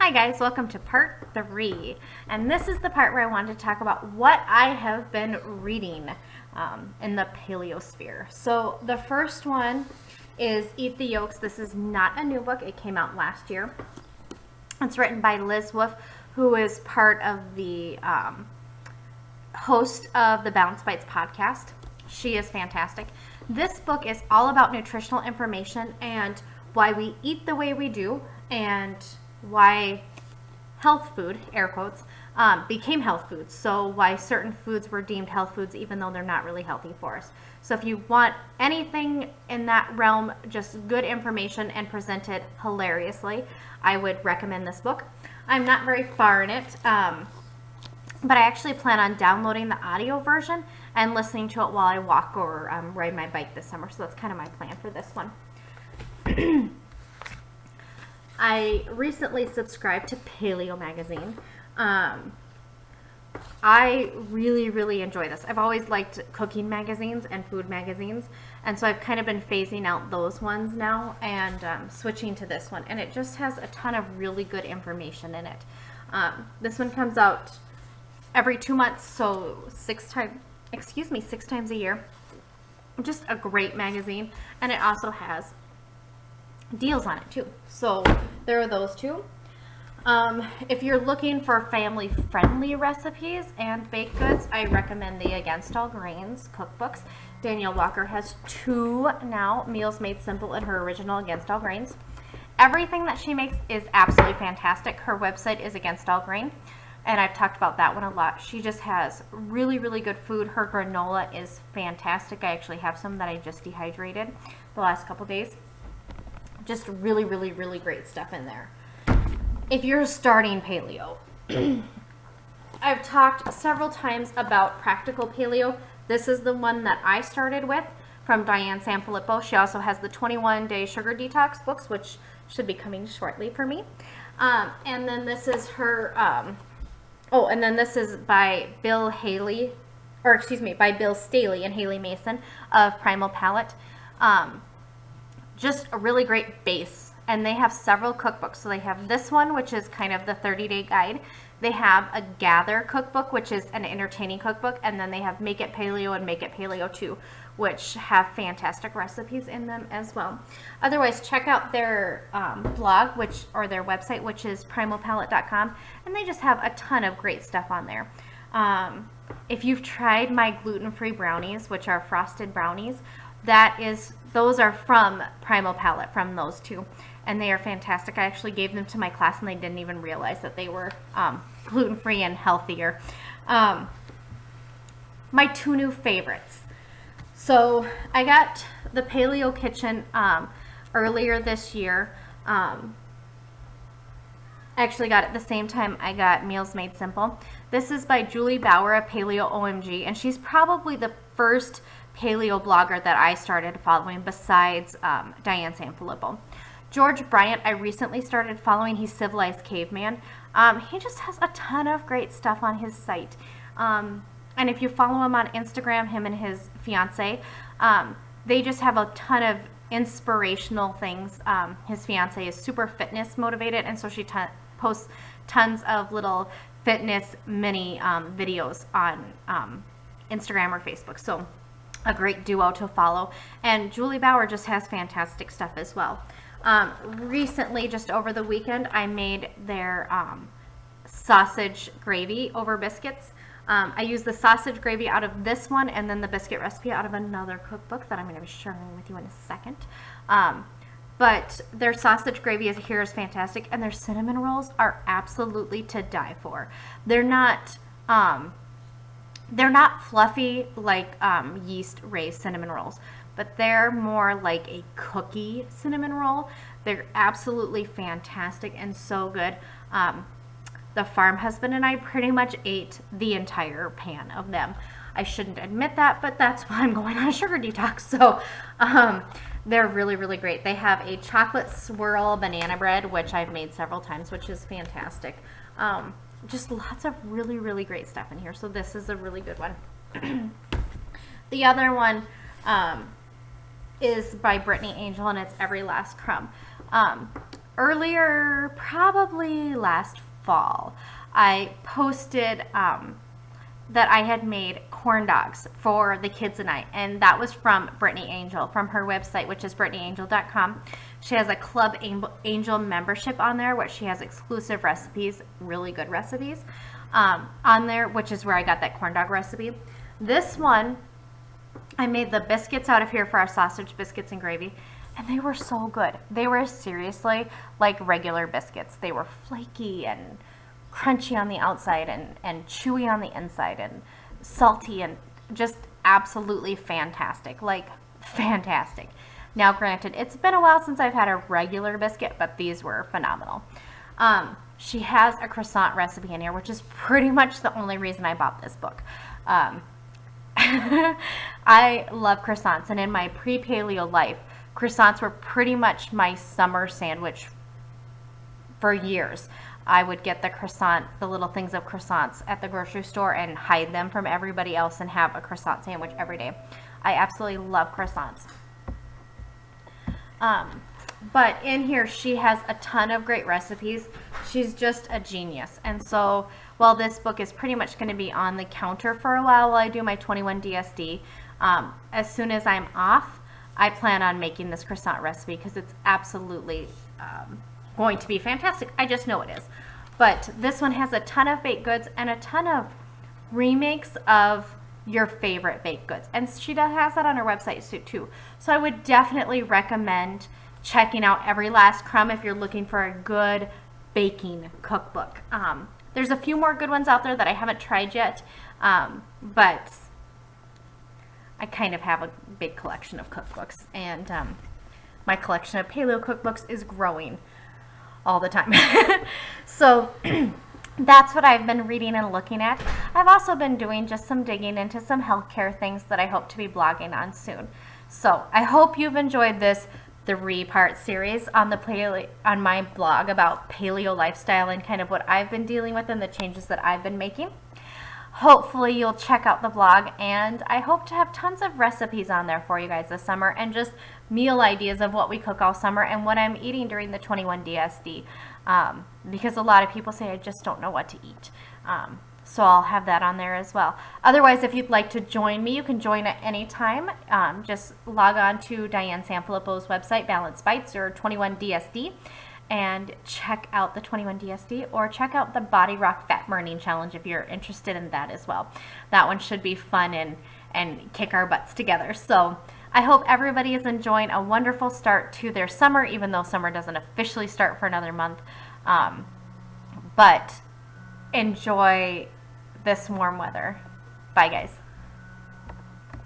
Hi guys, welcome to part 3, and this is the part where I wanted to talk about what I have been reading in the paleosphere. So the first one is Eat the Yolks. This is not a new book, it came out last year. It's written by Liz Wolfe, who is part of the host of the Balance Bites podcast. She is fantastic. This book is all about nutritional information and why we eat the way we do, and why health food, air quotes, became health foods. So why certain foods were deemed health foods even though they're not really healthy for us. So if you want anything in that realm, just good information and presented hilariously, I would recommend this book. I'm not very far in it, but I actually plan on downloading the audio version and listening to it while I walk or ride my bike this summer. So that's kind of my plan for this one. I recently subscribed to Paleo Magazine. I really enjoy this. I've always liked cooking magazines and food magazines, and so I've kind of been phasing out those ones now and switching to this one, and it just has a ton of really good information in it. This one comes out every 2 months, so 6 times a year. Just a great magazine, and it also has deals on it too. So there are those two. If you're looking for family-friendly recipes and baked goods, I recommend the Against All Grains cookbooks. Danielle Walker has 2 now, Meals Made Simple and her original Against All Grains. Everything that she makes is absolutely fantastic. Her website is Against All Grain, and I've talked about that one a lot. She just has really good food. Her granola is fantastic. I actually have some that I just dehydrated the last couple days. Just really great stuff in there. If you're starting paleo, I've talked several times about Practical Paleo. This is the one that I started with from Diane Sanfilippo. She also has the 21-day sugar detox books, which should be coming shortly for me. And then this is her, and then this is by Bill Staley and Haley Mason of Primal Palate. Just a really great base, and they have several cookbooks. So they have this one, which is kind of the 30-day guide. They have a Gather cookbook, which is an entertaining cookbook, and then they have Make It Paleo and Make It Paleo 2, which have fantastic recipes in them as well. Otherwise, check out their blog, or their website, which is primalpalate.com, and they just have a ton of great stuff on there. If you've tried my gluten-free brownies, which are frosted brownies, those are from Primal Palate, from those 2, and they are fantastic. I actually gave them to my class, and they didn't even realize that they were gluten-free and healthier. My 2 new favorites. So I got the Paleo Kitchen earlier this year. I actually got it the same time I got Meals Made Simple. This is by Julie Bauer of Paleo OMG, and she's probably the first paleo blogger that I started following besides Diane Sanfilippo. George Bryant, I recently started following. He's Civilized Caveman. He just has a ton of great stuff on his site. And if you follow him on Instagram, him and his fiance, they just have a ton of inspirational things. His fiance is super fitness motivated, and so she posts tons of little fitness mini videos on Instagram or Facebook. So a great duo to follow. And Julie Bauer just has fantastic stuff as well. Recently, just over the weekend, I made their sausage gravy over biscuits. I used the sausage gravy out of this one, and then the biscuit recipe out of another cookbook that I'm going to be sharing with you in a second. But their sausage gravy is fantastic, and their cinnamon rolls are absolutely to die for. They're not fluffy like yeast raised cinnamon rolls, but they're more like a cookie cinnamon roll. They're absolutely fantastic and so good. The farm husband and I pretty much ate the entire pan of them. I shouldn't admit that, but that's why I'm going on a sugar detox. So they're really great. They have a chocolate swirl banana bread, which I've made several times, which is fantastic. Just lots of really great stuff in here. So this is a really good one. The other one is by Brittany Angel, and it's Every Last Crumb. earlier, probably last fall, I posted that I had made corn dogs for the kids and I, and that was from Brittany Angel from her website, which is brittanyangel.com. She has a Club Angel membership on there where she has exclusive recipes, really good recipes on there, which is where I got that corn dog recipe. This one, I made the biscuits out of here for our sausage biscuits and gravy, and they were so good. They were seriously like regular biscuits. They were flaky and crunchy on the outside and chewy on the inside and salty and just absolutely fantastic. Like, fantastic. Now, granted, it's been a while since I've had a regular biscuit, but these were phenomenal. She has a croissant recipe in here, which is pretty much the only reason I bought this book. I love croissants, and in my pre-paleo life, croissants were pretty much my summer sandwich for years. I would get the croissant, the little things of croissants at the grocery store and hide them from everybody else and have a croissant sandwich every day. I absolutely love croissants. But in here, she has a ton of great recipes. She's just a genius. And so while this book is pretty much going to be on the counter for a while I do my 21 DSD, as soon as I'm off, I plan on making this croissant recipe because it's absolutely going to be fantastic. I just know it is. But this one has a ton of baked goods and a ton of remakes of your favorite baked goods. And she has that on her website too. So I would definitely recommend checking out Every Last Crumb if you're looking for a good baking cookbook. There's a few more good ones out there that I haven't tried yet, but I kind of have a big collection of cookbooks, and my collection of paleo cookbooks is growing all the time. So that's what I've been reading and looking at. I've also been doing just some digging into some healthcare things that I hope to be blogging on soon. So I hope you've enjoyed this 3-part series on on my blog about paleo lifestyle and kind of what I've been dealing with and the changes that I've been making. Hopefully you'll check out the blog, and I hope to have tons of recipes on there for you guys this summer and just meal ideas of what we cook all summer and what I'm eating during the 21 DSD, because a lot of people say I just don't know what to eat. So I'll have that on there as well. Otherwise, if you'd like to join me, you can join at any time. Just log on to Diane Sanfilippo's website, Balance Bites or 21 DSD, and check out the 21 DSD, or check out the Body Rock Fat Burning Challenge if you're interested in that as well. That one should be fun and kick our butts together. So I hope everybody is enjoying a wonderful start to their summer, even though summer doesn't officially start for another month. But enjoy this warm weather. Bye, guys.